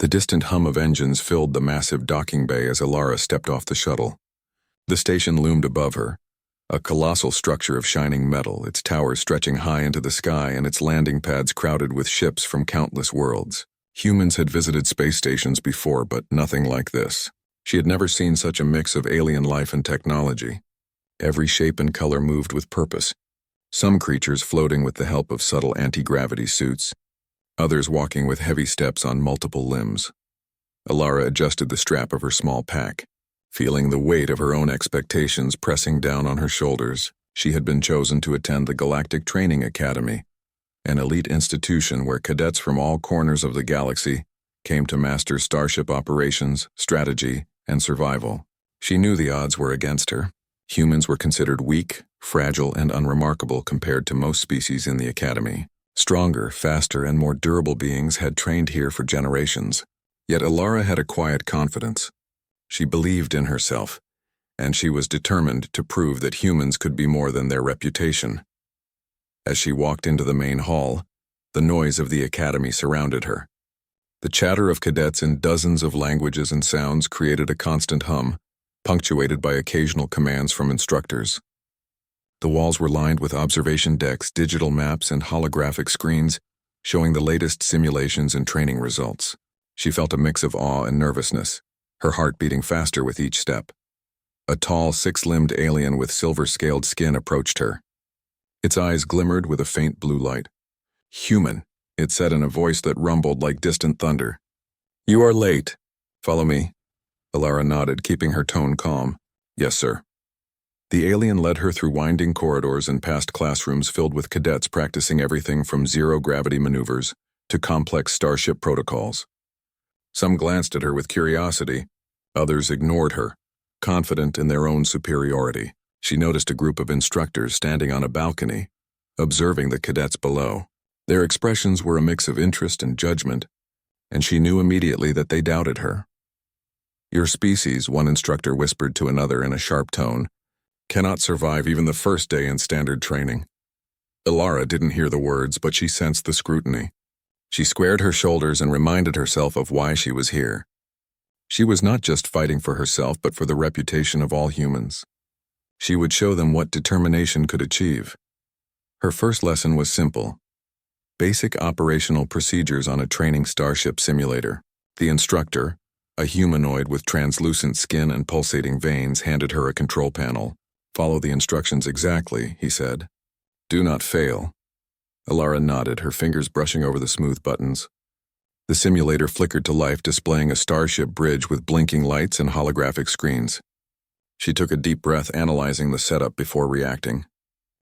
The distant hum of engines filled the massive docking bay as Alara stepped off the shuttle. The station loomed above her, a colossal structure of shining metal, its towers stretching high into the sky and its landing pads crowded with ships from countless worlds. Humans had visited space stations before, but nothing like this. She had never seen such a mix of alien life and technology. Every shape and color moved with purpose. Some creatures floating with the help of subtle anti-gravity suits, others walking with heavy steps on multiple limbs. Alara adjusted the strap of her small pack. Feeling the weight of her own expectations pressing down on her shoulders, she had been chosen to attend the Galactic Training Academy, an elite institution where cadets from all corners of the galaxy came to master starship operations, strategy, and survival. She knew the odds were against her. Humans were considered weak, fragile, and unremarkable compared to most species in the academy. Stronger, faster, and more durable beings had trained here for generations. Yet Alara had a quiet confidence. She believed in herself, and she was determined to prove that humans could be more than their reputation. As she walked into the main hall, the noise of the academy surrounded her. The chatter of cadets in dozens of languages and sounds created a constant hum, punctuated by occasional commands from instructors. The walls were lined with observation decks, digital maps, and holographic screens, showing the latest simulations and training results. She felt a mix of awe and nervousness, her heart beating faster with each step. A tall, six-limbed alien with silver-scaled skin approached her. Its eyes glimmered with a faint blue light. "Human," it said in a voice that rumbled like distant thunder. "You are late. Follow me." Alara nodded, keeping her tone calm. "Yes, sir." The alien led her through winding corridors and past classrooms filled with cadets practicing everything from zero-gravity maneuvers to complex starship protocols. Some glanced at her with curiosity, others ignored her, confident in their own superiority. She noticed a group of instructors standing on a balcony, observing the cadets below. Their expressions were a mix of interest and judgment, and she knew immediately that they doubted her. "Your species," one instructor whispered to another in a sharp tone, "cannot survive even the first day in standard training." Alara didn't hear the words, but she sensed the scrutiny. She squared her shoulders and reminded herself of why she was here. She was not just fighting for herself, but for the reputation of all humans. She would show them what determination could achieve. Her first lesson was simple: basic operational procedures on a training starship simulator. The instructor, a humanoid with translucent skin and pulsating veins, handed her a control panel. "Follow the instructions exactly," he said. "Do not fail." Alara nodded, her fingers brushing over the smooth buttons. The simulator flickered to life, displaying a starship bridge with blinking lights and holographic screens. She took a deep breath, analyzing the setup before reacting.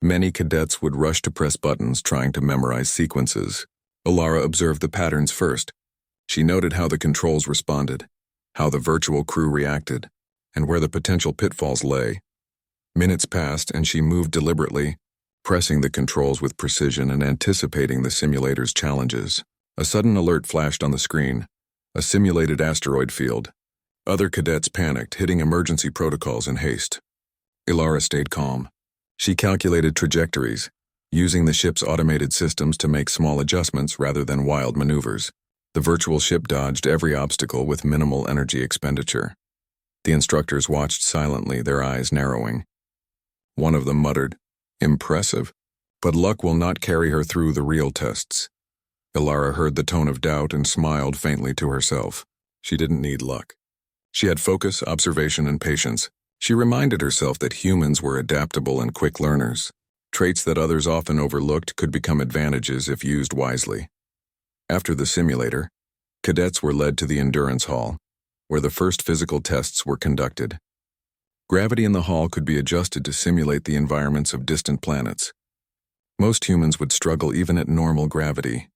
Many cadets would rush to press buttons, trying to memorize sequences. Alara observed the patterns first. She noted how the controls responded, how the virtual crew reacted, and where the potential pitfalls lay. Minutes passed, and she moved deliberately, pressing the controls with precision and anticipating the simulator's challenges. A sudden alert flashed on the screen: a simulated asteroid field. Other cadets panicked, hitting emergency protocols in haste. Alara stayed calm. She calculated trajectories, using the ship's automated systems to make small adjustments rather than wild maneuvers. The virtual ship dodged every obstacle with minimal energy expenditure. The instructors watched silently, their eyes narrowing. One of them muttered, "Impressive, but luck will not carry her through the real tests." Alara heard the tone of doubt and smiled faintly to herself. She didn't need luck. She had focus, observation, and patience. She reminded herself that humans were adaptable and quick learners. Traits that others often overlooked could become advantages if used wisely. After the simulator, cadets were led to the endurance hall, where the first physical tests were conducted. Gravity in the hall could be adjusted to simulate the environments of distant planets. Most humans would struggle even at normal gravity,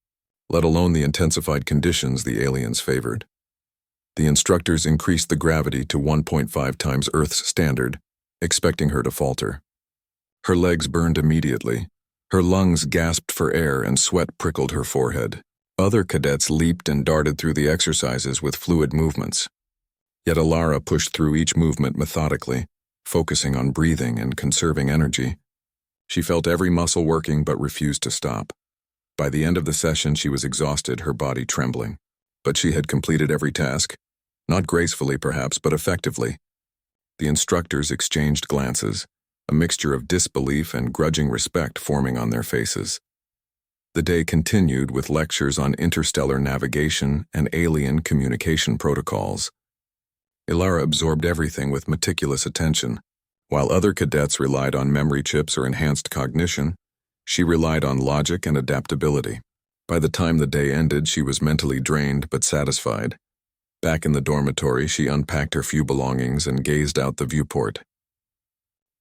let alone the intensified conditions the aliens favored. The instructors increased the gravity to 1.5 times Earth's standard, expecting her to falter. Her legs burned immediately. Her lungs gasped for air and sweat prickled her forehead. Other cadets leaped and darted through the exercises with fluid movements. Yet Alara pushed through each movement methodically, focusing on breathing and conserving energy. She felt every muscle working but refused to stop. By the end of the session, she was exhausted, her body trembling. But she had completed every task. Not gracefully, perhaps, but effectively. The instructors exchanged glances, a mixture of disbelief and grudging respect forming on their faces. The day continued with lectures on interstellar navigation and alien communication protocols. Ilara absorbed everything with meticulous attention. While other cadets relied on memory chips or enhanced cognition, she relied on logic and adaptability. By the time the day ended, she was mentally drained but satisfied. Back in the dormitory, she unpacked her few belongings and gazed out the viewport.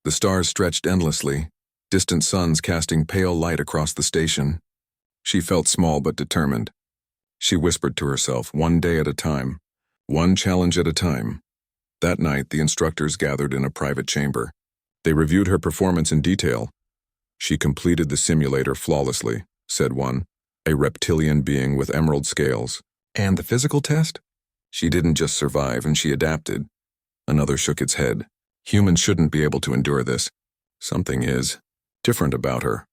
The stars stretched endlessly, distant suns casting pale light across the station. She felt small but determined. She whispered to herself, one day at a time, one challenge at a time. That night, the instructors gathered in a private chamber. They reviewed her performance in detail. She completed the simulator flawlessly, said one, a reptilian being with emerald scales. And the physical test? She didn't just survive, and she adapted. Another shook its head. Humans shouldn't be able to endure this. Something is different about her.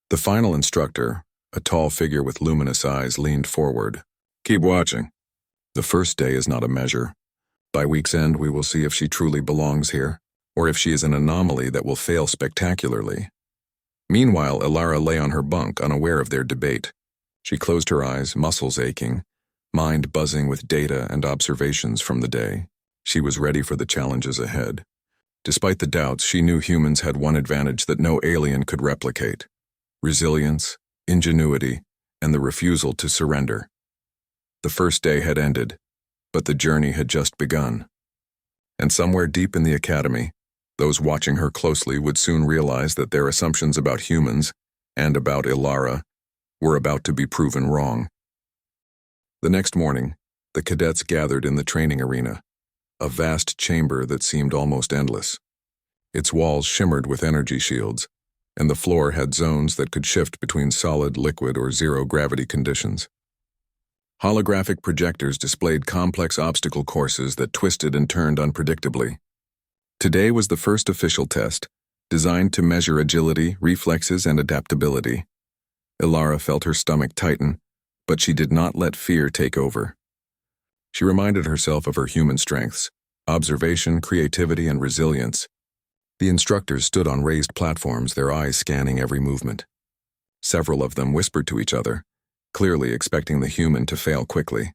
The final instructor, a tall figure with luminous eyes, leaned forward. Keep watching. The first day is not a measure. By week's end, we will see if she truly belongs here, or if she is an anomaly that will fail spectacularly. Meanwhile, Ilara lay on her bunk, unaware of their debate. She closed her eyes, muscles aching, mind buzzing with data and observations from the day. She was ready for the challenges ahead. Despite the doubts, she knew humans had one advantage that no alien could replicate: resilience, ingenuity, and the refusal to surrender. The first day had ended, but the journey had just begun. And somewhere deep in the academy, those watching her closely would soon realize that their assumptions about humans, and about Ilara, were about to be proven wrong. The next morning, the cadets gathered in the training arena, a vast chamber that seemed almost endless. Its walls shimmered with energy shields, and the floor had zones that could shift between solid, liquid, or zero-gravity conditions. Holographic projectors displayed complex obstacle courses that twisted and turned unpredictably. Today was the first official test, designed to measure agility, reflexes, and adaptability. Ilara felt her stomach tighten, but she did not let fear take over. She reminded herself of her human strengths: observation, creativity, and resilience. The instructors stood on raised platforms, their eyes scanning every movement. Several of them whispered to each other, clearly expecting the human to fail quickly.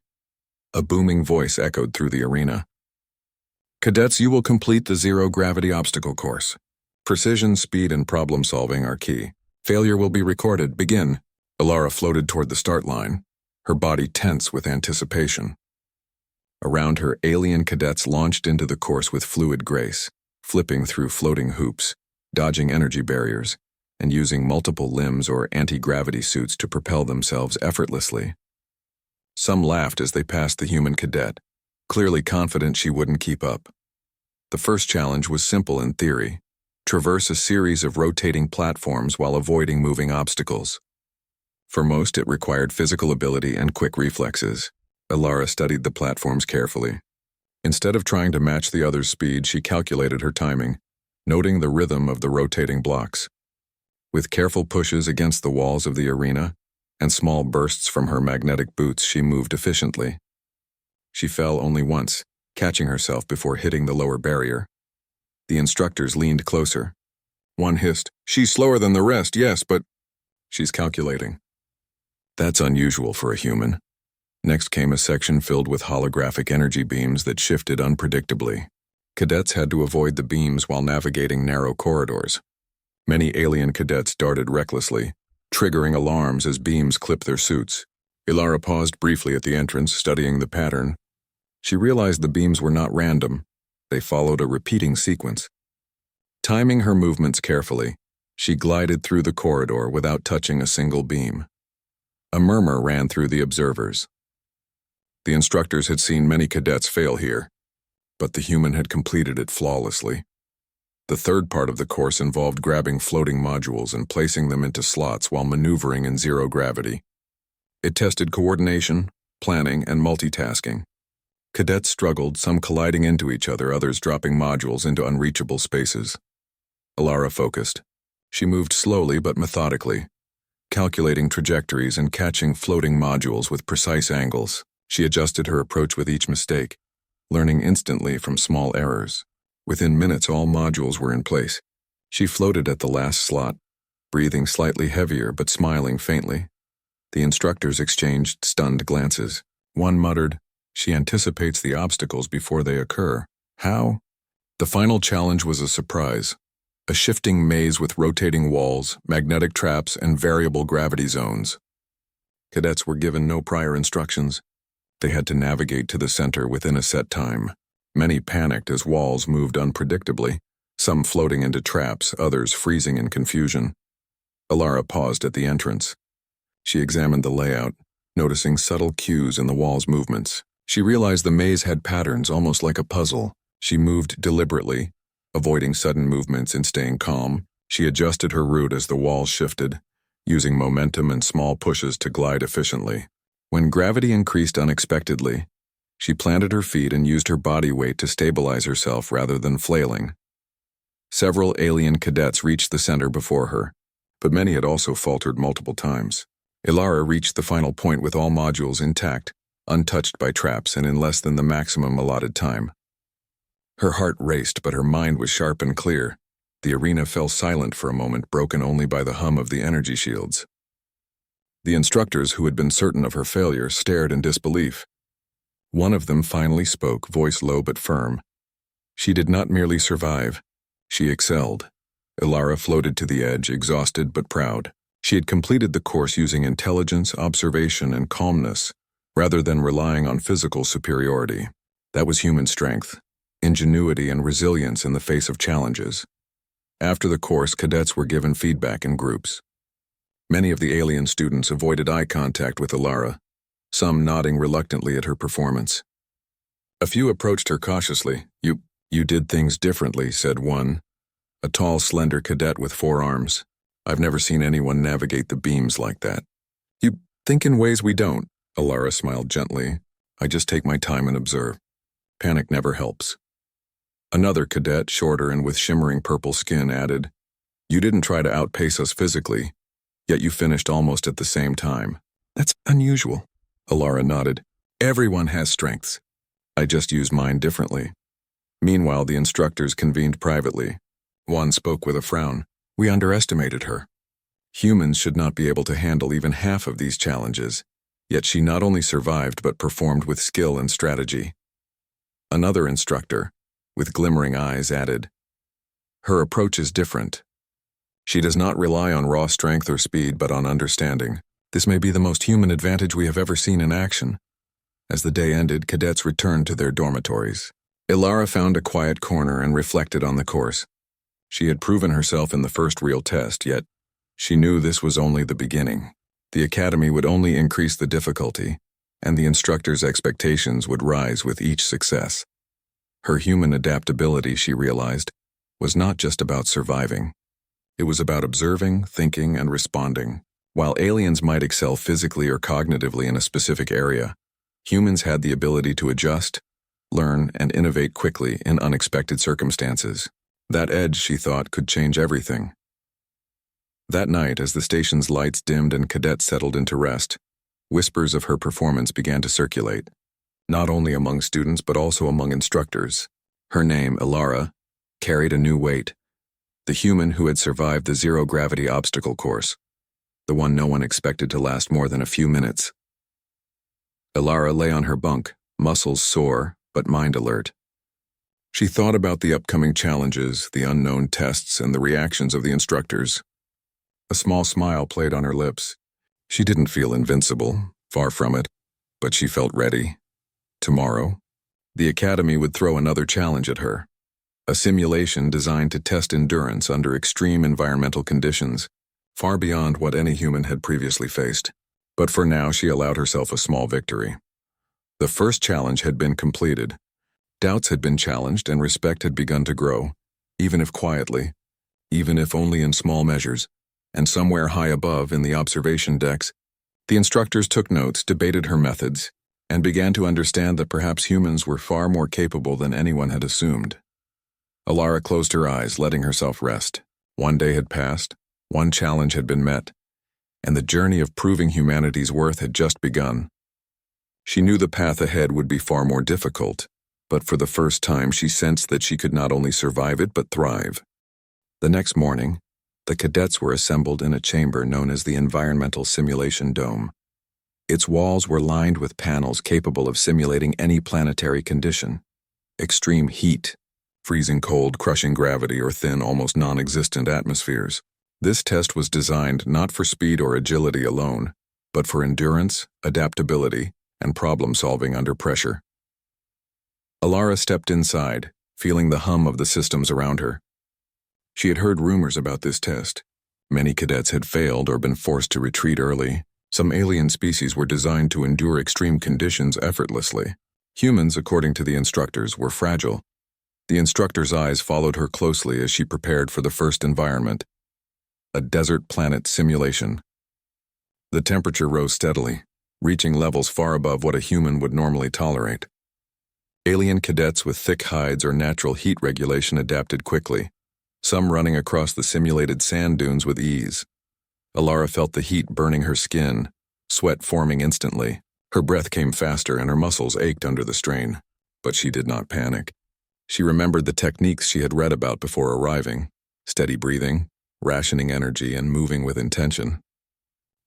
A booming voice echoed through the arena. Cadets, you will complete the zero-gravity obstacle course. Precision, speed, and problem-solving are key. Failure will be recorded. Begin. Ilara floated toward the start line, her body tense with anticipation. Around her, alien cadets launched into the course with fluid grace, flipping through floating hoops, dodging energy barriers, and using multiple limbs or anti-gravity suits to propel themselves effortlessly. Some laughed as they passed the human cadet, clearly confident she wouldn't keep up. The first challenge was simple in theory: traverse a series of rotating platforms while avoiding moving obstacles. For most, it required physical ability and quick reflexes. Ilara studied the platforms carefully. Instead of trying to match the other's speed, she calculated her timing, noting the rhythm of the rotating blocks. With careful pushes against the walls of the arena and small bursts from her magnetic boots, she moved efficiently. She fell only once, catching herself before hitting the lower barrier. The instructors leaned closer. One hissed, "She's slower than the rest, yes, but..." She's calculating. That's unusual for a human. Next came a section filled with holographic energy beams that shifted unpredictably. Cadets had to avoid the beams while navigating narrow corridors. Many alien cadets darted recklessly, triggering alarms as beams clipped their suits. Ilara paused briefly at the entrance, studying the pattern. She realized the beams were not random. They followed a repeating sequence. Timing her movements carefully, she glided through the corridor without touching a single beam. A murmur ran through the observers. The instructors had seen many cadets fail here, but the human had completed it flawlessly. The third part of the course involved grabbing floating modules and placing them into slots while maneuvering in zero gravity. It tested coordination, planning, and multitasking. Cadets struggled, some colliding into each other, others dropping modules into unreachable spaces. Ilara focused. She moved slowly but methodically, calculating trajectories and catching floating modules with precise angles. She adjusted her approach with each mistake, learning instantly from small errors. Within minutes, all modules were in place. She floated at the last slot, breathing slightly heavier but smiling faintly. The instructors exchanged stunned glances. One muttered, "She anticipates the obstacles before they occur." How? The final challenge was a surprise. A shifting maze with rotating walls, magnetic traps, and variable gravity zones. Cadets were given no prior instructions. They had to navigate to the center within a set time. Many panicked as walls moved unpredictably, some floating into traps, others freezing in confusion. Alara paused at the entrance. She examined the layout, noticing subtle cues in the wall's movements. She realized the maze had patterns almost like a puzzle. She moved deliberately, avoiding sudden movements and staying calm. She adjusted her route as the walls shifted, using momentum and small pushes to glide efficiently. When gravity increased unexpectedly, she planted her feet and used her body weight to stabilize herself rather than flailing. Several alien cadets reached the center before her, but many had also faltered multiple times. Alara reached the final point with all modules intact, untouched by traps, and in less than the maximum allotted time. Her heart raced, but her mind was sharp and clear. The arena fell silent for a moment, broken only by the hum of the energy shields. The instructors, who had been certain of her failure, stared in disbelief. One of them finally spoke, voice low but firm. She did not merely survive, she excelled. Alara floated to the edge, exhausted but proud. She had completed the course using intelligence, observation, and calmness, rather than relying on physical superiority. That was human strength, ingenuity, and resilience in the face of challenges. After the course, cadets were given feedback in groups. Many of the alien students avoided eye contact with Alara, some nodding reluctantly at her performance. A few approached her cautiously. You did things differently," said one, a tall, slender cadet with 4 arms. "I've never seen anyone navigate the beams like that." "You think in ways we don't," Alara smiled gently. "I just take my time and observe. Panic never helps." Another cadet, shorter and with shimmering purple skin, added, "You didn't try to outpace us physically, yet you finished almost at the same time." "That's unusual," Alara nodded. "Everyone has strengths. I just use mine differently." Meanwhile, the instructors convened privately. One spoke with a frown. "We underestimated her. Humans should not be able to handle even half of these challenges, yet she not only survived but performed with skill and strategy." Another instructor, with glimmering eyes, added, "Her approach is different. She does not rely on raw strength or speed, but on understanding. This may be the most human advantage we have ever seen in action." As the day ended, cadets returned to their dormitories. Alara found a quiet corner and reflected on the course. She had proven herself in the first real test, yet she knew this was only the beginning. The academy would only increase the difficulty, and the instructor's expectations would rise with each success. Her human adaptability, she realized, was not just about surviving. It was about observing, thinking, and responding. While aliens might excel physically or cognitively in a specific area, humans had the ability to adjust, learn, and innovate quickly in unexpected circumstances. That edge, she thought, could change everything. That night, as the station's lights dimmed and cadets settled into rest, whispers of her performance began to circulate, not only among students but also among instructors. Her name, Alara, carried a new weight. The human who had survived the zero-gravity obstacle course, the one no one expected to last more than a few minutes. Alara lay on her bunk, muscles sore but mind alert. She thought about the upcoming challenges, the unknown tests, and the reactions of the instructors. A small smile played on her lips. She didn't feel invincible, far from it, but she felt ready. Tomorrow, the academy would throw another challenge at her. A simulation designed to test endurance under extreme environmental conditions, far beyond what any human had previously faced. But for now, she allowed herself a small victory. The first challenge had been completed. Doubts had been challenged and respect had begun to grow, even if quietly, even if only in small measures. And somewhere high above in the observation decks, the instructors took notes, debated her methods, and began to understand that perhaps humans were far more capable than anyone had assumed. Alara closed her eyes, letting herself rest. One day had passed, one challenge had been met, and the journey of proving humanity's worth had just begun. She knew the path ahead would be far more difficult, but for the first time she sensed that she could not only survive it but thrive. The next morning, the cadets were assembled in a chamber known as the Environmental Simulation Dome. Its walls were lined with panels capable of simulating any planetary condition. Extreme heat, freezing cold, crushing gravity, or thin, almost non-existent atmospheres. This test was designed not for speed or agility alone, but for endurance, adaptability, and problem-solving under pressure. Alara stepped inside, feeling the hum of the systems around her. She had heard rumors about this test. Many cadets had failed or been forced to retreat early. Some alien species were designed to endure extreme conditions effortlessly. Humans, according to the instructors, were fragile. The instructor's eyes followed her closely as she prepared for the first environment, a desert planet simulation. The temperature rose steadily, reaching levels far above what a human would normally tolerate. Alien cadets with thick hides or natural heat regulation adapted quickly, some running across the simulated sand dunes with ease. Alara felt the heat burning her skin, sweat forming instantly. Her breath came faster and her muscles ached under the strain, but she did not panic. She remembered the techniques she had read about before arriving: steady breathing, rationing energy, and moving with intention.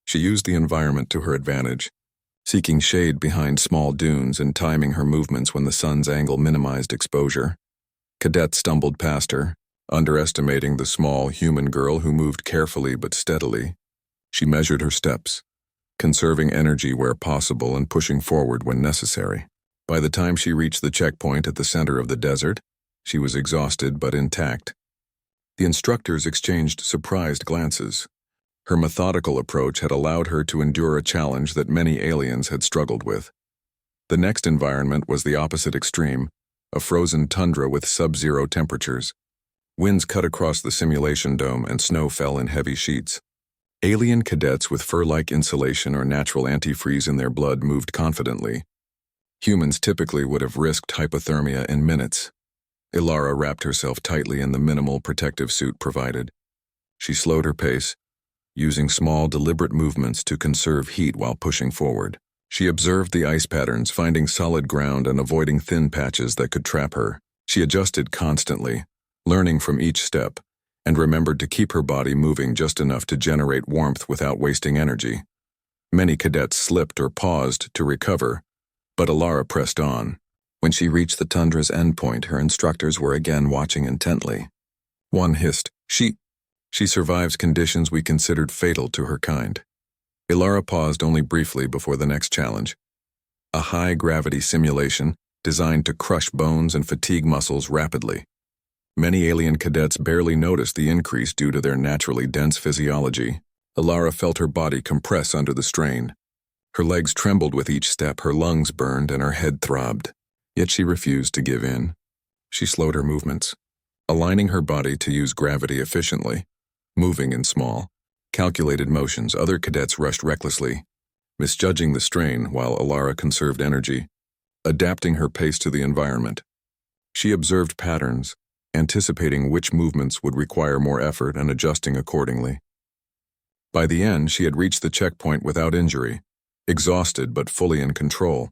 She used the environment to her advantage, seeking shade behind small dunes and timing her movements when the sun's angle minimized exposure. Cadets stumbled past her, underestimating the small human girl who moved carefully but steadily. She measured her steps, conserving energy where possible and pushing forward when necessary. By the time she reached the checkpoint at the center of the desert, she was exhausted but intact. The instructors exchanged surprised glances. Her methodical approach had allowed her to endure a challenge that many aliens had struggled with. The next environment was the opposite extreme, a frozen tundra with sub-zero temperatures. Winds cut across the simulation dome and snow fell in heavy sheets. Alien cadets with fur-like insulation or natural antifreeze in their blood moved confidently. Humans typically would have risked hypothermia in minutes. Alara wrapped herself tightly in the minimal protective suit provided. She slowed her pace, using small, deliberate movements to conserve heat while pushing forward. She observed the ice patterns, finding solid ground and avoiding thin patches that could trap her. She adjusted constantly, learning from each step, and remembered to keep her body moving just enough to generate warmth without wasting energy. Many cadets slipped or paused to recover, but Alara pressed on. When she reached the tundra's endpoint, her instructors were again watching intently. One hissed, She survives conditions we considered fatal to her kind. Alara paused only briefly before the next challenge. A high-gravity simulation designed to crush bones and fatigue muscles rapidly. Many alien cadets barely noticed the increase due to their naturally dense physiology. Alara felt her body compress under the strain. Her legs trembled with each step, her lungs burned, and her head throbbed. Yet she refused to give in. She slowed her movements, aligning her body to use gravity efficiently. Moving in small, calculated motions, other cadets rushed recklessly, misjudging the strain while Alara conserved energy, adapting her pace to the environment. She observed patterns, anticipating which movements would require more effort and adjusting accordingly. By the end, she had reached the checkpoint without injury, exhausted but fully in control.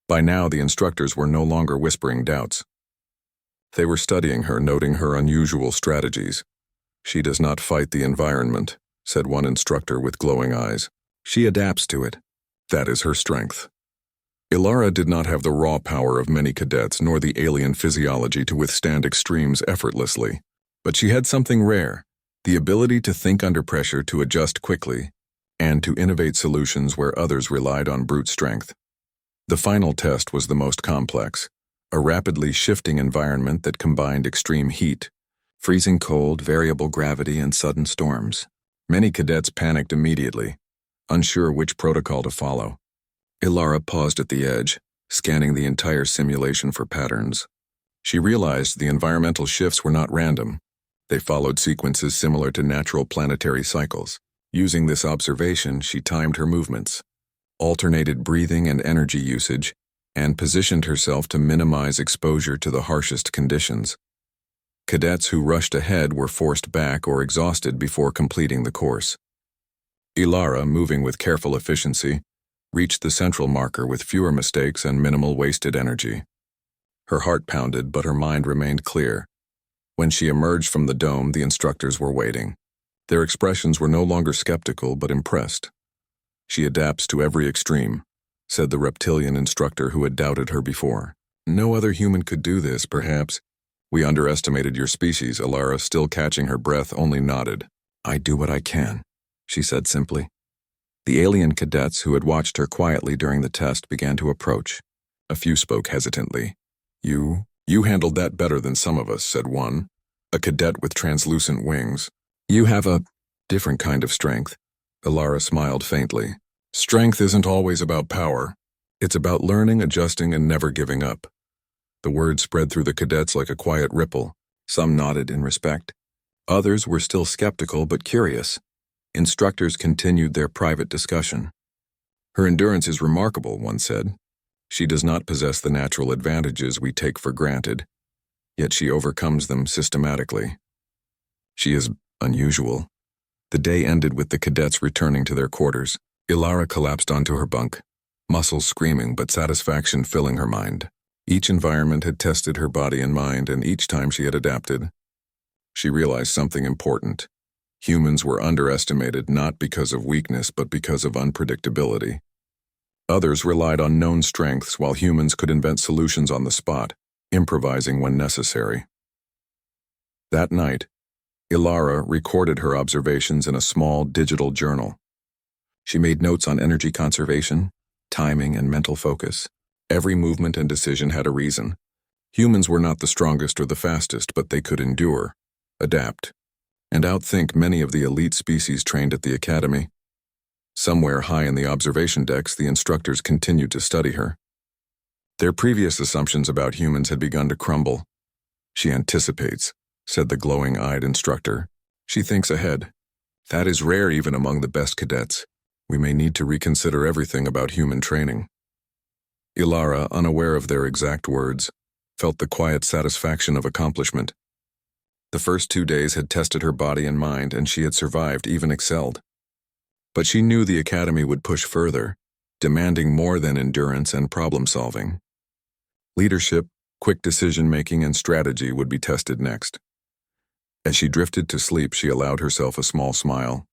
By now, the instructors were no longer whispering doubts. They were studying her, noting her unusual strategies. "She does not fight the environment," said one instructor with glowing eyes. "She adapts to it. That is her strength." Alara did not have the raw power of many cadets nor the alien physiology to withstand extremes effortlessly. But she had something rare, the ability to think under pressure, to adjust quickly, and to innovate solutions where others relied on brute strength. The final test was the most complex, a rapidly shifting environment that combined extreme heat, freezing cold, variable gravity, and sudden storms. Many cadets panicked immediately, unsure which protocol to follow. Alara paused at the edge, scanning the entire simulation for patterns. She realized the environmental shifts were not random. They followed sequences similar to natural planetary cycles. Using this observation, she timed her movements, alternated breathing and energy usage, and positioned herself to minimize exposure to the harshest conditions. Cadets who rushed ahead were forced back or exhausted before completing the course. Alara, moving with careful efficiency, reached the central marker with fewer mistakes and minimal wasted energy. Her heart pounded, but her mind remained clear. When she emerged from the dome, the instructors were waiting. Their expressions were no longer skeptical, but impressed. "She adapts to every extreme," said the reptilian instructor who had doubted her before. "No other human could do this, perhaps. We underestimated your species." Alara, still catching her breath, only nodded. "I do what I can," she said simply. The alien cadets who had watched her quietly during the test began to approach. A few spoke hesitantly. You handled that better than some of us," said one, a cadet with translucent wings. "You have a different kind of strength." Alara smiled faintly. "Strength isn't always about power. It's about learning, adjusting, and never giving up." The word spread through the cadets like a quiet ripple. Some nodded in respect. Others were still skeptical but curious. Instructors continued their private discussion. "Her endurance is remarkable," one said. "She does not possess the natural advantages we take for granted, yet she overcomes them systematically. She is unusual." The day ended with the cadets returning to their quarters. Alara collapsed onto her bunk, muscles screaming but satisfaction filling her mind. Each environment had tested her body and mind, and each time she had adapted. She realized something important. Humans were underestimated not because of weakness but because of unpredictability. Others relied on known strengths while humans could invent solutions on the spot, improvising when necessary. That night, Alara recorded her observations in a small digital journal. She made notes on energy conservation, timing, and mental focus. Every movement and decision had a reason. Humans were not the strongest or the fastest, but they could endure, adapt, and outthink many of the elite species trained at the academy. Somewhere high in the observation decks, the instructors continued to study her. Their previous assumptions about humans had begun to crumble. "She anticipates," said the glowing-eyed instructor. "She thinks ahead. That is rare even among the best cadets. We may need to reconsider everything about human training." Alara, unaware of their exact words, felt the quiet satisfaction of accomplishment. The first 2 days had tested her body and mind, and she had survived, even excelled. But she knew the academy would push further, demanding more than endurance and problem-solving. Leadership, quick decision-making, and strategy would be tested next. As she drifted to sleep, she allowed herself a small smile.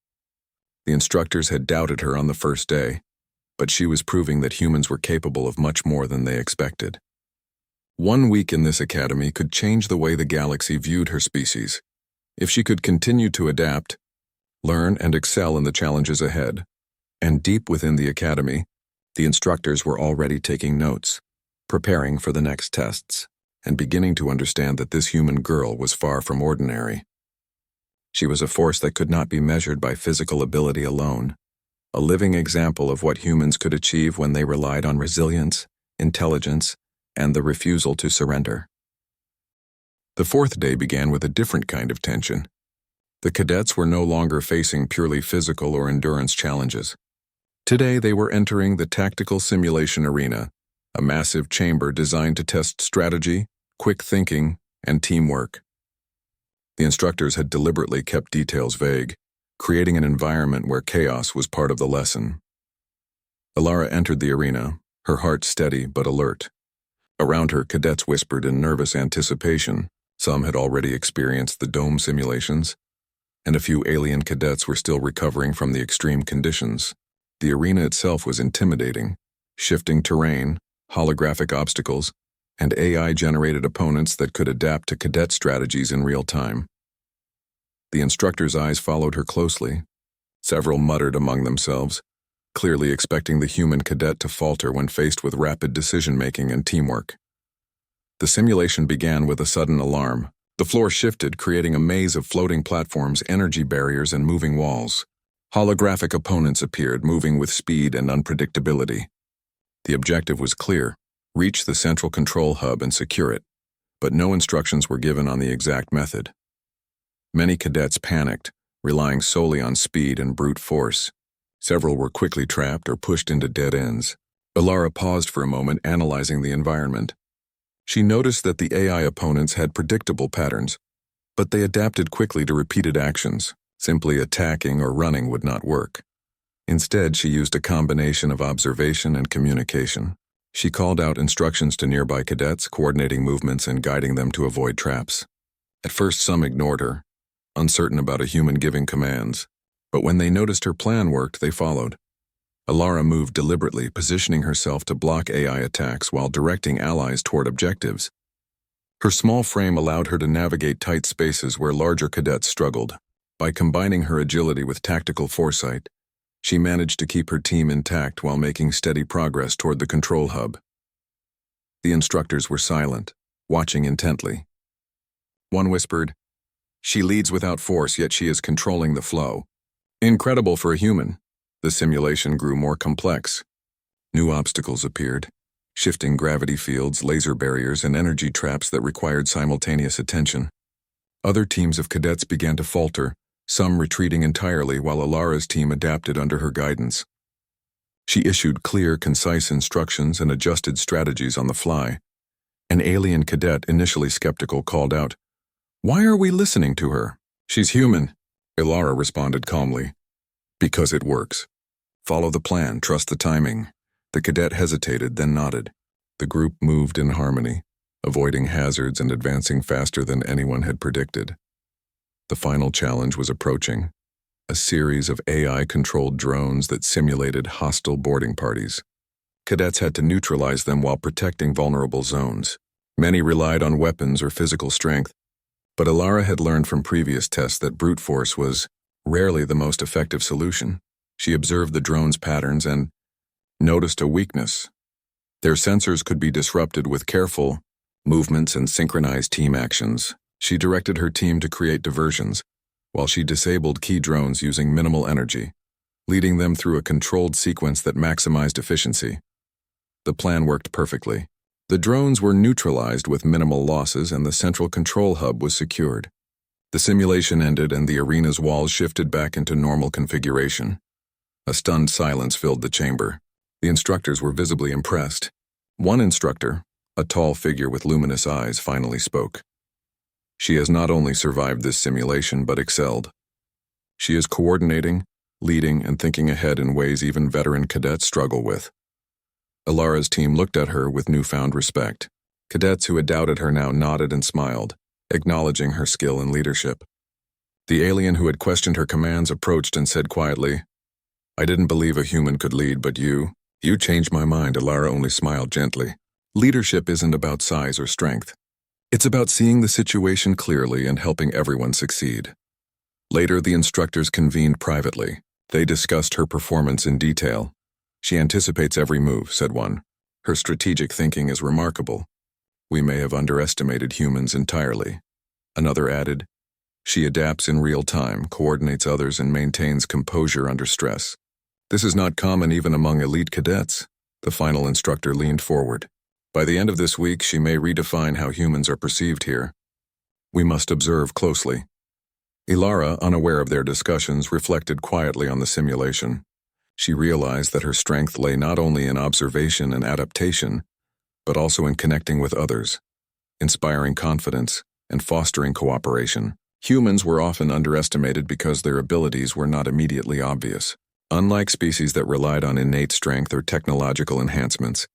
The instructors had doubted her on the first day, but she was proving that humans were capable of much more than they expected. 1 week in this academy could change the way the galaxy viewed her species. If she could continue to adapt, learn, and excel in the challenges ahead. And deep within the academy, the instructors were already taking notes, preparing for the next tests, and beginning to understand that this human girl was far from ordinary. She was a force that could not be measured by physical ability alone, a living example of what humans could achieve when they relied on resilience, intelligence, and the refusal to surrender. The 4th day began with a different kind of tension. The cadets were no longer facing purely physical or endurance challenges. Today they were entering the tactical simulation arena, a massive chamber designed to test strategy, quick thinking, and teamwork. The instructors had deliberately kept details vague, creating an environment where chaos was part of the lesson. Alara entered the arena, her heart steady but alert. Around her, cadets whispered in nervous anticipation. Some had already experienced the dome simulations, and a few alien cadets were still recovering from the extreme conditions. The arena itself was intimidating: shifting terrain, holographic obstacles, and AI-generated opponents that could adapt to cadet strategies in real time. The instructor's eyes followed her closely. Several muttered among themselves, clearly expecting the human cadet to falter when faced with rapid decision-making and teamwork. The simulation began with a sudden alarm. The floor shifted, creating a maze of floating platforms, energy barriers, and moving walls. Holographic opponents appeared, moving with speed and unpredictability. The objective was clear: reach the central control hub and secure it, but no instructions were given on the exact method. Many cadets panicked, relying solely on speed and brute force. Several were quickly trapped or pushed into dead ends. Alara paused for a moment, analyzing the environment. She noticed that the AI opponents had predictable patterns, but they adapted quickly to repeated actions. Simply attacking or running would not work. Instead, she used a combination of observation and communication. She called out instructions to nearby cadets, coordinating movements and guiding them to avoid traps. At first, some ignored her, uncertain about a human giving commands, but when they noticed her plan worked, they followed. Alara moved deliberately, positioning herself to block AI attacks while directing allies toward objectives. Her small frame allowed her to navigate tight spaces where larger cadets struggled. By combining her agility with tactical foresight, she managed to keep her team intact while making steady progress toward the control hub. The instructors were silent, watching intently. One whispered, "She leads without force, yet she is controlling the flow. Incredible for a human." The simulation grew more complex. New obstacles appeared, shifting gravity fields, laser barriers, and energy traps that required simultaneous attention. Other teams of cadets began to falter, some retreating entirely while Alara's team adapted under her guidance. She issued clear, concise instructions and adjusted strategies on the fly. An alien cadet, initially skeptical, called out, "Why are we listening to her? She's human." Alara responded calmly, "Because it works. Follow the plan, trust the timing." The cadet hesitated, then nodded. The group moved in harmony, avoiding hazards and advancing faster than anyone had predicted. The final challenge was approaching, a series of AI-controlled drones that simulated hostile boarding parties. Cadets had to neutralize them while protecting vulnerable zones. Many relied on weapons or physical strength, but Alara had learned from previous tests that brute force was rarely the most effective solution. She observed the drones' patterns and noticed a weakness. Their sensors could be disrupted with careful movements and synchronized team actions. She directed her team to create diversions, while she disabled key drones using minimal energy, leading them through a controlled sequence that maximized efficiency. The plan worked perfectly. The drones were neutralized with minimal losses and the central control hub was secured. The simulation ended and the arena's walls shifted back into normal configuration. A stunned silence filled the chamber. The instructors were visibly impressed. One instructor, a tall figure with luminous eyes, finally spoke. "She has not only survived this simulation but excelled. She is coordinating, leading, and thinking ahead in ways even veteran cadets struggle with." Alara's team looked at her with newfound respect. Cadets who had doubted her now nodded and smiled, acknowledging her skill and leadership. The alien who had questioned her commands approached and said quietly, "I didn't believe a human could lead, but you changed my mind." Alara only smiled gently. Leadership isn't about size or strength. It's about seeing the situation clearly and helping everyone succeed. Later, the instructors convened privately. They discussed her performance in detail. "She anticipates every move," said one. "Her strategic thinking is remarkable. We may have underestimated humans entirely." Another added, "She adapts in real time, coordinates others, and maintains composure under stress. This is not common even among elite cadets." The final instructor leaned forward. "By the end of this week, she may redefine how humans are perceived here. We must observe closely." Alara, unaware of their discussions, reflected quietly on the simulation. She realized that her strength lay not only in observation and adaptation, but also in connecting with others, inspiring confidence, and fostering cooperation. Humans were often underestimated because their abilities were not immediately obvious. Unlike species that relied on innate strength or technological enhancements,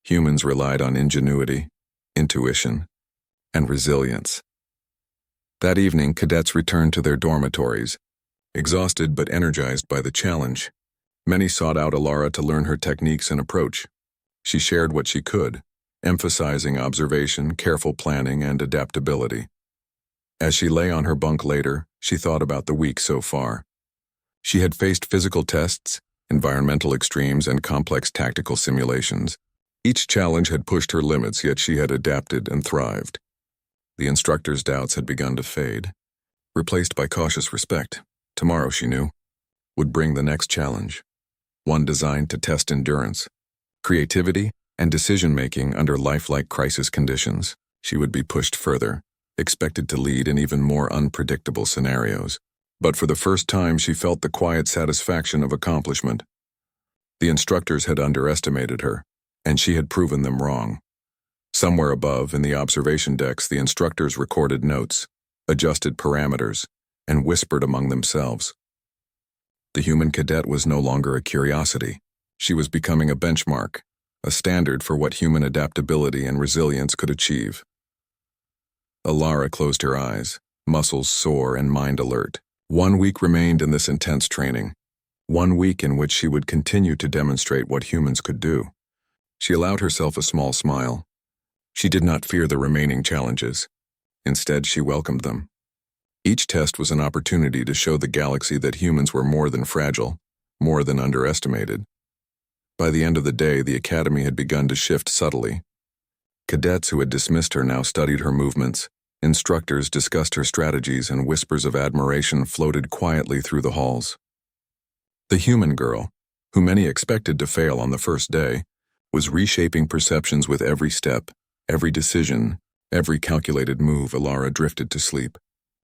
humans relied on ingenuity, intuition, and resilience. That evening, cadets returned to their dormitories, exhausted but energized by the challenge. Many sought out Alara to learn her techniques and approach. She shared what she could, emphasizing observation, careful planning, and adaptability. As she lay on her bunk later, she thought about the week so far. She had faced physical tests, environmental extremes, and complex tactical simulations. Each challenge had pushed her limits, yet she had adapted and thrived. The instructor's doubts had begun to fade, replaced by cautious respect. Tomorrow, she knew, would bring the next challenge, one designed to test endurance, creativity, and decision-making under lifelike crisis conditions. She would be pushed further, expected to lead in even more unpredictable scenarios. But for the first time, she felt the quiet satisfaction of accomplishment. The instructors had underestimated her, and she had proven them wrong. Somewhere above, in the observation decks, the instructors recorded notes, adjusted parameters, and whispered among themselves. The human cadet was no longer a curiosity. She was becoming a benchmark, a standard for what human adaptability and resilience could achieve. Alara closed her eyes, muscles sore and mind alert. 1 week remained in this intense training. 1 week in which she would continue to demonstrate what humans could do. She allowed herself a small smile. She did not fear the remaining challenges. Instead, she welcomed them. Each test was an opportunity to show the galaxy that humans were more than fragile, more than underestimated. By the end of the day, the academy had begun to shift subtly. Cadets who had dismissed her now studied her movements. Instructors discussed her strategies, and whispers of admiration floated quietly through the halls. The human girl, who many expected to fail on the first day, was reshaping perceptions with every step, every decision, every calculated move. Alara drifted to sleep,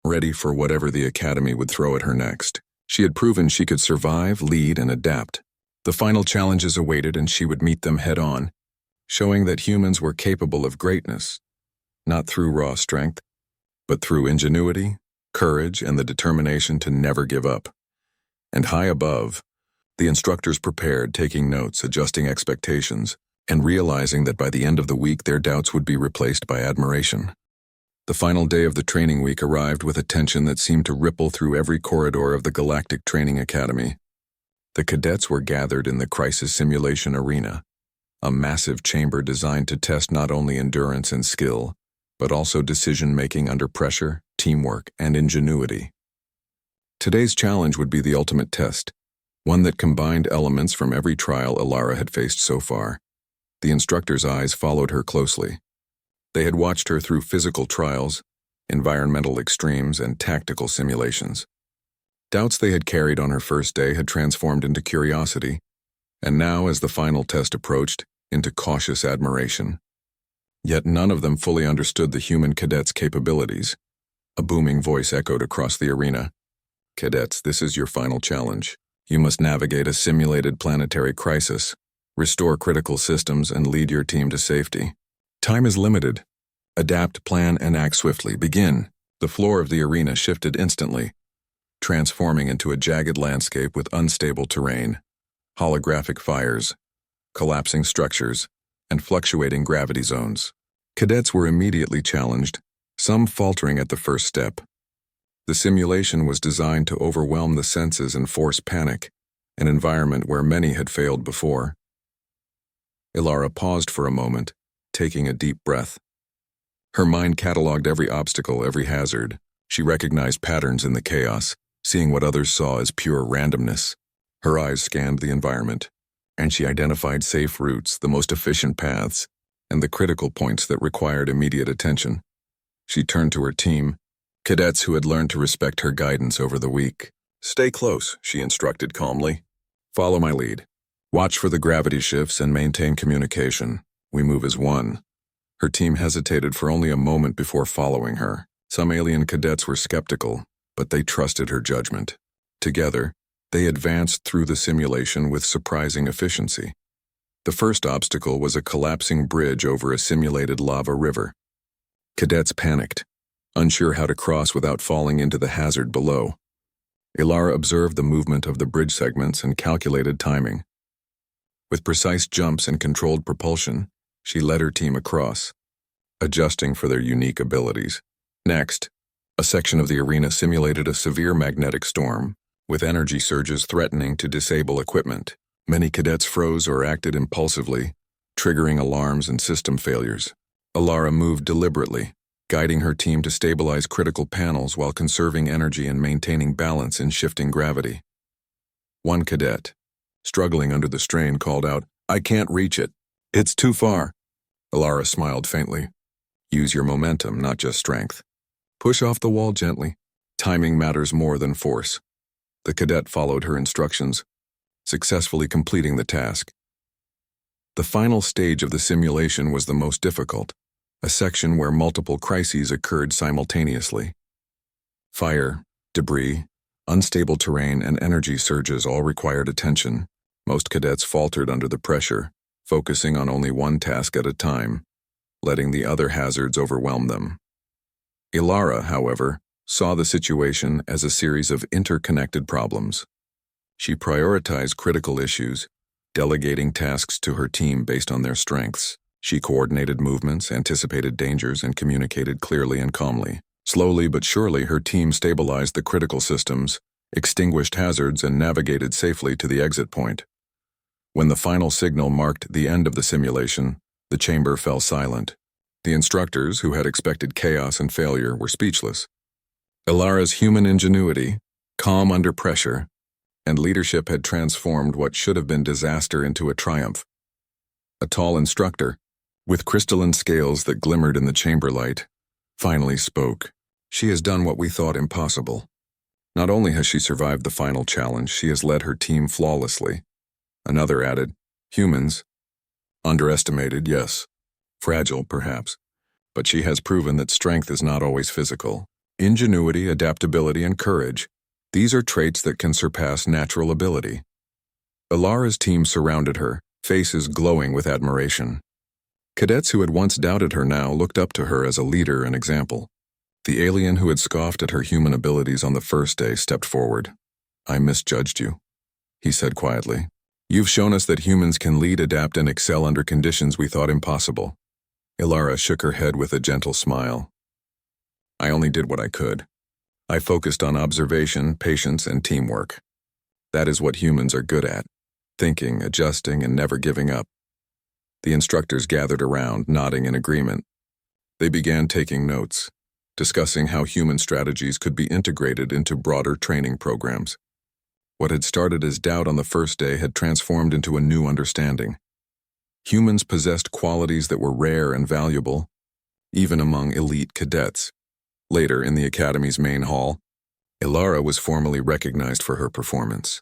ready for whatever the academy would throw at her next. She had proven she could survive, lead, and adapt. The final challenges awaited, and she would meet them head-on, showing that humans were capable of greatness, not through raw strength, but through ingenuity, courage, and the determination to never give up. And high above, the instructors prepared, taking notes, adjusting expectations, and realizing that by the end of the week their doubts would be replaced by admiration. The final day of the training week arrived with a tension that seemed to ripple through every corridor of the Galactic Training Academy. The cadets were gathered in the Crisis Simulation Arena, a massive chamber designed to test not only endurance and skill, but also decision-making under pressure, teamwork, and ingenuity. Today's challenge would be the ultimate test, one that combined elements from every trial Alara had faced so far. The instructor's eyes followed her closely. They had watched her through physical trials, environmental extremes, and tactical simulations. Doubts they had carried on her first day had transformed into curiosity, and now, as the final test approached, into cautious admiration. Yet none of them fully understood the human cadet's capabilities. A booming voice echoed across the arena. "Cadets, this is your final challenge. You must navigate a simulated planetary crisis, restore critical systems, and lead your team to safety. Time is limited. Adapt, plan, and act swiftly. Begin." The floor of the arena shifted instantly, transforming into a jagged landscape with unstable terrain, holographic fires, collapsing structures, and fluctuating gravity zones. Cadets were immediately challenged, some faltering at the first step. The simulation was designed to overwhelm the senses and force panic, an environment where many had failed before. Alara paused for a moment, taking a deep breath. Her mind cataloged every obstacle, every hazard. She recognized patterns in the chaos, seeing what others saw as pure randomness. Her eyes scanned the environment, and she identified safe routes, the most efficient paths, and the critical points that required immediate attention. She turned to her team, cadets who had learned to respect her guidance over the week. "Stay close," she instructed calmly. "Follow my lead. Watch for the gravity shifts and maintain communication. We move as one." Her team hesitated for only a moment before following her. Some alien cadets were skeptical, but they trusted her judgment. Together, they advanced through the simulation with surprising efficiency. The first obstacle was a collapsing bridge over a simulated lava river. Cadets panicked, unsure how to cross without falling into the hazard below. Alara observed the movement of the bridge segments and calculated timing. With precise jumps and controlled propulsion, she led her team across, adjusting for their unique abilities. Next, a section of the arena simulated a severe magnetic storm, with energy surges threatening to disable equipment. Many cadets froze or acted impulsively, triggering alarms and system failures. Alara moved deliberately, guiding her team to stabilize critical panels while conserving energy and maintaining balance in shifting gravity. One cadet, struggling under the strain, called out, "I can't reach it. It's too far." Alara smiled faintly. "Use your momentum, not just strength. Push off the wall gently. Timing matters more than force." The cadet followed her instructions, successfully completing the task. The final stage of the simulation was the most difficult, a section where multiple crises occurred simultaneously. Fire, debris, unstable terrain, and energy surges all required attention. Most cadets faltered under the pressure, focusing on only one task at a time, letting the other hazards overwhelm them. Alara, however, saw the situation as a series of interconnected problems. She prioritized critical issues, delegating tasks to her team based on their strengths. She coordinated movements, anticipated dangers, and communicated clearly and calmly. Slowly but surely, her team stabilized the critical systems, extinguished hazards, and navigated safely to the exit point. When the final signal marked the end of the simulation, the chamber fell silent. The instructors, who had expected chaos and failure, were speechless. Ilara's human ingenuity, calm under pressure, and leadership had transformed what should have been disaster into a triumph. A tall instructor, with crystalline scales that glimmered in the chamber light, finally spoke. She has done what we thought impossible. Not only has she survived the final challenge, she has led her team flawlessly. Another added, humans, underestimated, yes. Fragile, perhaps. But she has proven that strength is not always physical. Ingenuity, adaptability, and courage, these are traits that can surpass natural ability. Ilara's team surrounded her, faces glowing with admiration. Cadets who had once doubted her now looked up to her as a leader and example. The alien who had scoffed at her human abilities on the first day stepped forward. "I misjudged you," he said quietly. "You've shown us that humans can lead, adapt, and excel under conditions we thought impossible." Ilara shook her head with a gentle smile. "I only did what I could. I focused on observation, patience, and teamwork. That is what humans are good at: thinking, adjusting, and never giving up." The instructors gathered around, nodding in agreement. They began taking notes, discussing how human strategies could be integrated into broader training programs. What had started as doubt on the first day had transformed into a new understanding. Humans possessed qualities that were rare and valuable, even among elite cadets. Later, in the Academy's main hall, Ilara was formally recognized for her performance.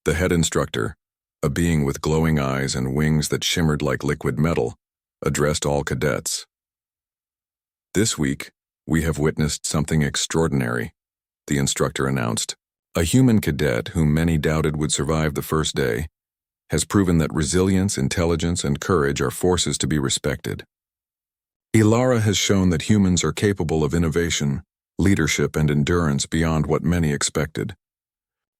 The head instructor, a being with glowing eyes and wings that shimmered like liquid metal, addressed all cadets. "This week, we have witnessed something extraordinary," the instructor announced. "A human cadet whom many doubted would survive the first day has proven that resilience, intelligence, and courage are forces to be respected. Ilara has shown that humans are capable of innovation, leadership, and endurance beyond what many expected.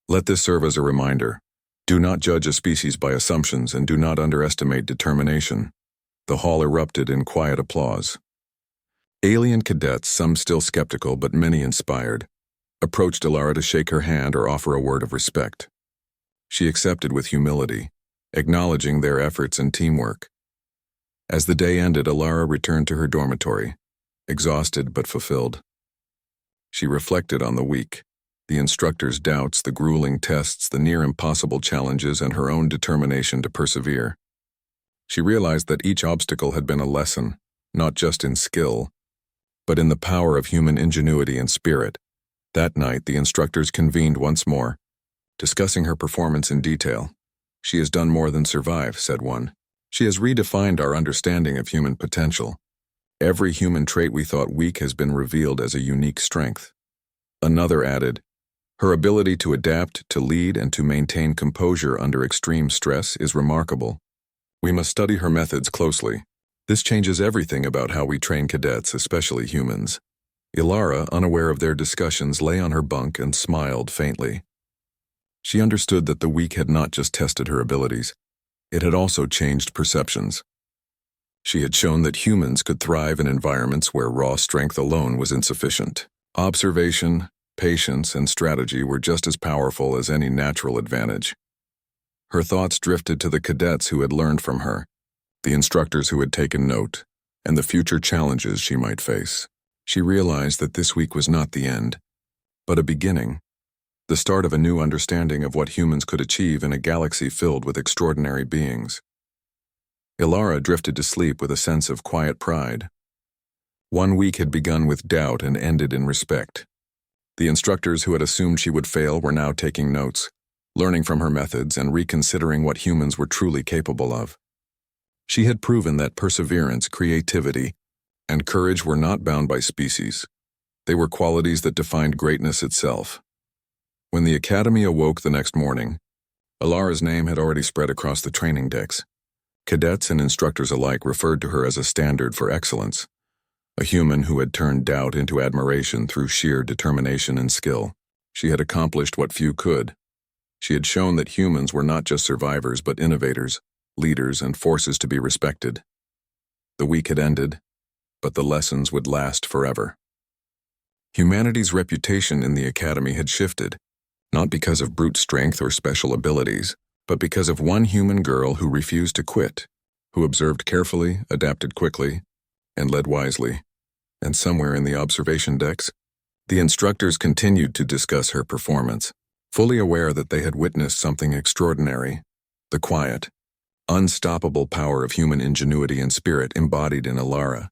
Let this serve as a reminder. Do not judge a species by assumptions and do not underestimate determination." The hall erupted in quiet applause. Alien cadets, some still skeptical but many inspired, approached Ilara to shake her hand or offer a word of respect. She accepted with humility, acknowledging their efforts and teamwork. As the day ended, Ilara returned to her dormitory, exhausted but fulfilled. She reflected on the week, the instructor's doubts, the grueling tests, the near-impossible challenges, and her own determination to persevere. She realized that each obstacle had been a lesson, not just in skill, but in the power of human ingenuity and spirit. That night, the instructors convened once more, discussing her performance in detail. "She has done more than survive," said one. "She has redefined our understanding of human potential. Every human trait we thought weak has been revealed as a unique strength." Another added, "Her ability to adapt, to lead, and to maintain composure under extreme stress is remarkable. We must study her methods closely. This changes everything about how we train cadets, especially humans." Ilara, unaware of their discussions, lay on her bunk and smiled faintly. She understood that the week had not just tested her abilities, it had also changed perceptions. She had shown that humans could thrive in environments where raw strength alone was insufficient. Observation, patience, and strategy were just as powerful as any natural advantage. Her thoughts drifted to the cadets who had learned from her, the instructors who had taken note, and the future challenges she might face. She realized that this week was not the end, but a beginning, the start of a new understanding of what humans could achieve in a galaxy filled with extraordinary beings. Ilara drifted to sleep with a sense of quiet pride. One week had begun with doubt and ended in respect. The instructors who had assumed she would fail were now taking notes, learning from her methods and reconsidering what humans were truly capable of. She had proven that perseverance, creativity, and courage were not bound by species. They were qualities that defined greatness itself. When the Academy awoke the next morning, Ilara's name had already spread across the training decks. Cadets and instructors alike referred to her as a standard for excellence, a human who had turned doubt into admiration through sheer determination and skill. She had accomplished what few could, She had shown that humans were not just survivors but innovators, leaders, and forces to be respected. The week had ended, but the lessons would last forever. Humanity's reputation in the academy had shifted, not because of brute strength or special abilities, but because of one human girl who refused to quit, who observed carefully, adapted quickly, and led wisely. And somewhere in the observation decks, the instructors continued to discuss her performance, fully aware that they had witnessed something extraordinary: the quiet, unstoppable power of human ingenuity and spirit embodied in Alara.